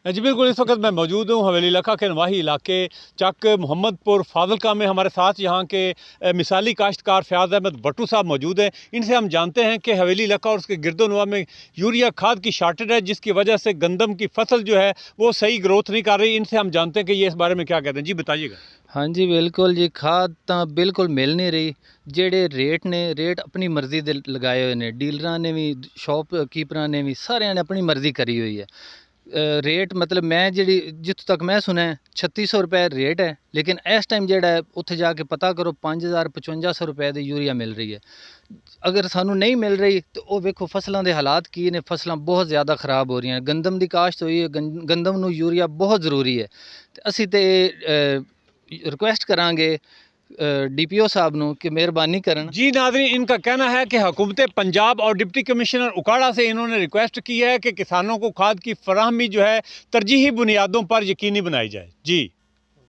जी बिल्कुल, इस वक्त मैं मौजूद हूँ हवेली लखा के नवाही इलाके चक मोहम्मदपुर फाजिलका में। हमारे साथ यहाँ के मिसाली काश्तकार फ़याज़ अहमद भट्टू साहब मौजूद हैं। इनसे हम जानते हैं कि हवेली लखा और उसके गिरदोनवा में यूरिया खाद की शार्टेज है, जिसकी वजह से गंदम की फसल जो है वो सही ग्रोथ नहीं कर रही। इनसे हम जानते हैं कि ये इस बारे में क्या कहते हैं। जी बताइएगा। हाँ जी बिल्कुल जी, खाद ਤਾਂ बिल्कुल मिल नहीं रही। ਜਿਹੜੇ रेट अपनी मर्जी ਦੇ ਲਗਾਏ ਹੋਏ ਨੇ, ਡੀਲਰਾਂ ਨੇ ਵੀ, ਸ਼ੌਪਕੀਪਰਾਂ ਨੇ ਵੀ, ਸਾਰਿਆਂ ਨੇ ਆਪਣੀ ਮਰਜ਼ੀ ਕਰੀ ਹੋਈ ਹੈ। रेट मतलब मैं जी जितों तक मैं सुना 3600 रुपए रेट है, लेकिन इस टाइम जोड़ा है उत्थे जाके पता करो 5000-5500 रुपए की यूरिया मिल रही है। अगर सानू नहीं मिल रही तो वो वेखो फसलों के हालात की ने, फसलें बहुत ज़्यादा खराब हो रही हैं। गंदम की काश्त हुई है, गंदम नू यूरिया बहुत ज़रूरी है। तो असी तो रिक्वेस्ट करांगे DPO साहब नू कि मेहरबानी करन। जी नाज़रीन, इनका कहना है कि हुकूमत पंजाब और डिप्टी कमिश्नर उकाड़ा से इन्होंने रिक्वेस्ट की है कि किसानों को खाद की फराहमी जो है तरजीही बुनियादों पर यकीनी बनाई जाए। जी।